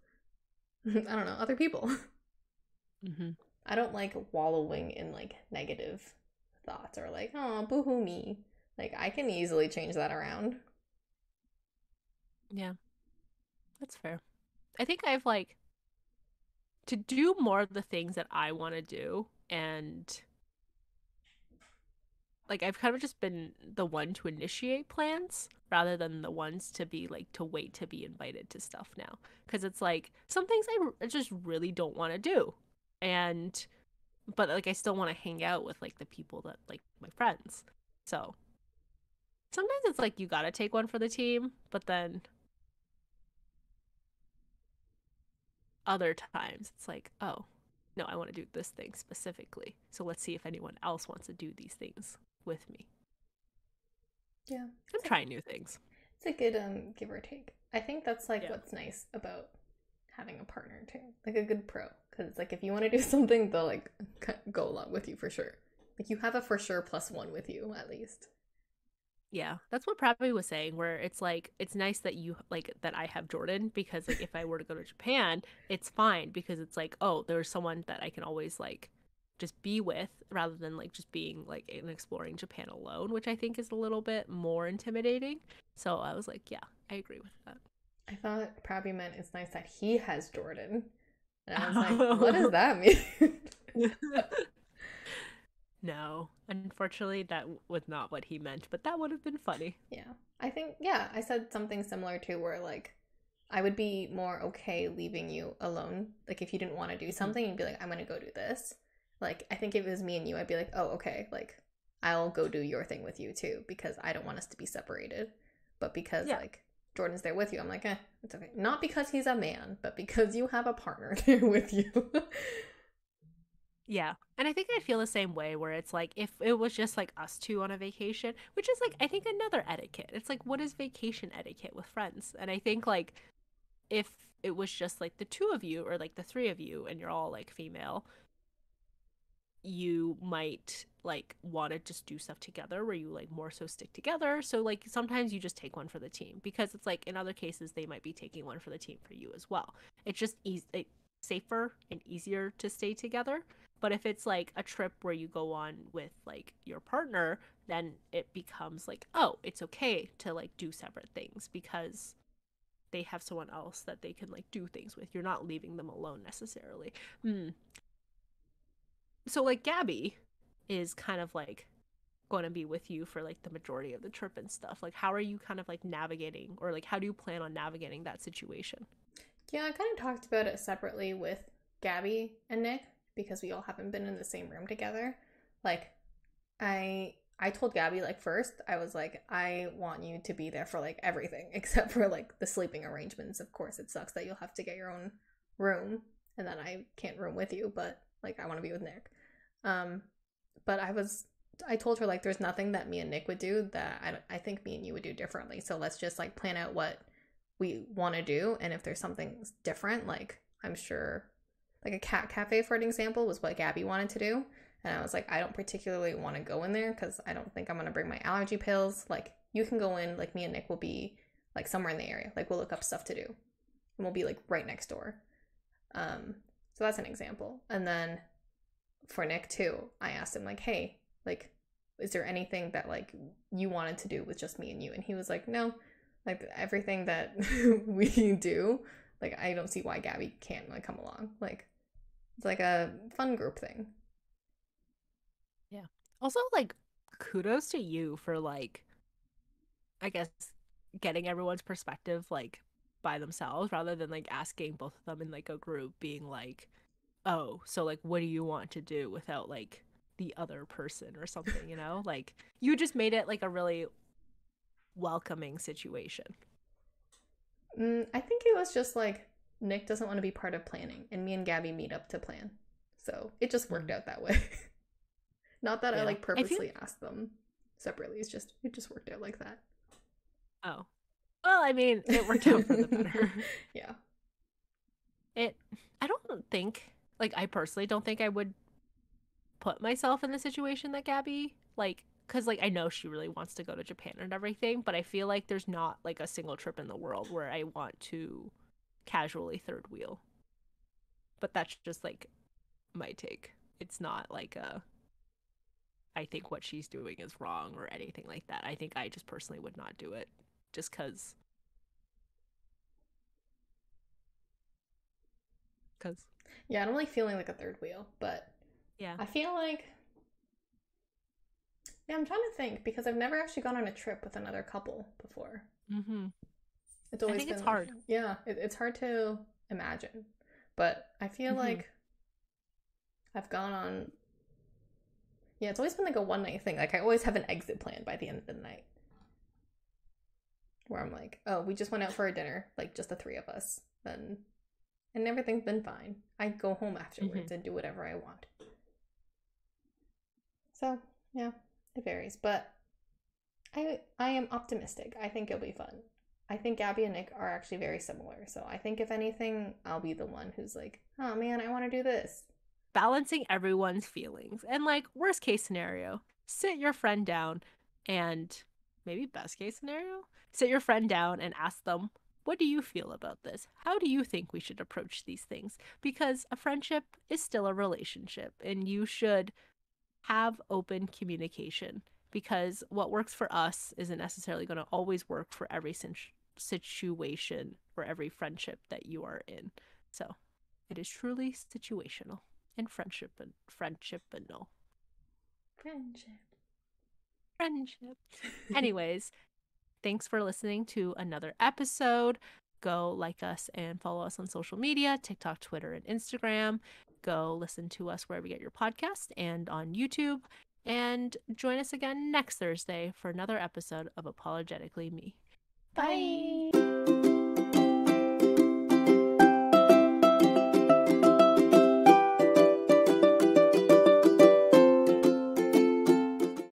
I don't know, other people. Mm-hmm. I don't like wallowing in like negative thoughts or like, oh, boohoo me. Like, I can easily change that around. Yeah, that's fair. I think I've like to do more of the things that I want to do, and like I've kind of just been the one to initiate plans rather than the ones to be like to wait to be invited to stuff now, because it's like some things I just really don't want to do, and but like I still want to hang out with like the people that like my friends. So sometimes it's like you gotta take one for the team, but then other times it's like, oh no, I want to do this thing specifically, so let's see if anyone else wants to do these things with me. Yeah. I'm trying new things. It's a good give or take. I think that's like Yeah. what's nice about having a partner too. Like a good pro. Because it's like if you want to do something, they'll like go along with you for sure. Like you have a for sure plus one with you at least. Yeah, that's what Pravi was saying, where it's like it's nice that you like that I have Jordan, because like if I were to go to Japan, it's fine because it's like, oh, there's someone that I can always like just be with rather than like just being like and exploring Japan alone, which I think is a little bit more intimidating. So I was like, yeah, I agree with that. I thought probably meant it's nice that he has Jordan. And I was like, what does that mean? No, unfortunately, that was not what he meant, but that would have been funny. Yeah. I think, yeah, I said something similar to where like I would be more okay leaving you alone. Like if you didn't want to do something, you'd be like, I'm gonna go do this. Like I think if it was me and you, I'd be like, oh, okay, like I'll go do your thing with you too because I don't want us to be separated. But because Yeah. like Jordan's there with you, I'm like, it's okay. Not because he's a man, but because you have a partner there with you. Yeah. And I think I feel the same way where it's like if it was just like us two on a vacation, which is like I think another etiquette. It's like what is vacation etiquette with friends? And I think like if it was just like the two of you or like the three of you and you're all like female, you might like want to just do stuff together where you like more so stick together. So like sometimes you just take one for the team because it's like in other cases they might be taking one for the team for you as well. It's just safer and easier to stay together. But if it's like a trip where you go on with like your partner, then it becomes like, oh, it's okay to like do separate things because they have someone else that they can like do things with. You're not leaving them alone necessarily. Hmm. So like Gabby is kind of like going to be with you for like the majority of the trip and stuff. Like how are you kind of like navigating or like how do you plan on navigating that situation? Yeah, I kind of talked about it separately with Gabby and Nick because we all haven't been in the same room together. Like I told Gabby like first, I was like, I want you to be there for like everything except for like the sleeping arrangements. Of course, it sucks that you'll have to get your own room and then I can't room with you, but like I want to be with Nick. Um, but I told her like there's nothing that me and Nick would do that I think me and you would do differently. So let's just like plan out what we want to do, and if there's something different, like I'm sure, like a cat cafe for an example was what Gabby wanted to do, and I was like, I don't particularly want to go in there because I don't think I'm gonna bring my allergy pills. Like you can go in, like me and Nick will be like somewhere in the area, like we'll look up stuff to do, and we'll be like right next door. Um, so that's an example, and then for Nick too, I asked him like, hey, like, is there anything that like you wanted to do with just me and you? And he was like, no, like everything that we do, like I don't see why Gabby can't like come along. Like it's like a fun group thing. Yeah. Also like kudos to you for like I guess getting everyone's perspective like by themselves rather than like asking both of them in like a group being like, "Oh, so like what do you want to do?" without like the other person or something, you know? Like you just made it like a really welcoming situation. I think it was just like Nick doesn't want to be part of planning, and me and Gabby meet up to plan. So it just worked Mm. out that way. Not that I Yeah. like I feel purposely asked them separately. It just worked out like that. oh. Well, I mean, it worked out for the better. Yeah. It I don't think like I personally don't think I would put myself in the situation that Gabby like cuz like I know she really wants to go to Japan and everything, but I feel like there's not like a single trip in the world where I want to casually third wheel. But that's just like my take. It's not like a I think what she's doing is wrong or anything like that. I think I just personally would not do it just cuz Yeah, I don't like feeling like a third wheel, but yeah. I feel like yeah, I'm trying to think because I've never actually gone on a trip with another couple before. Mhm. It's I always think it's been hard. yeah, it's hard to imagine. But I feel Mhm. like I've gone on yeah, it's always been like a one night thing. Like I always have an exit plan by the end of the night where I'm like, oh, we just went out for a dinner, like just the three of us. Then and everything's been fine. I go home Mhm. afterwards and do whatever I want. So yeah, it varies. But I am optimistic. I think it'll be fun. I think Gabby and Nick are actually very similar. So I think if anything, I'll be the one who's like, oh man, I want to do this. Balancing everyone's feelings. And like worst case scenario, sit your friend down and maybe best case scenario, sit your friend down and ask them, "What do you feel about this? How do you think we should approach these things?" Because a friendship is still a relationship and you should have open communication because what works for us isn't necessarily going to always work for every situation or every friendship that you are in. So it is truly situational and friendship and no Friendship. friendship. Anyways, thanks for listening to another episode. Go like us and follow us on social media, TikTok, Twitter, and Instagram. Go listen to us wherever you get your podcast and on YouTube. And join us again next Thursday for another episode of Apologetically Me. Bye. Bye.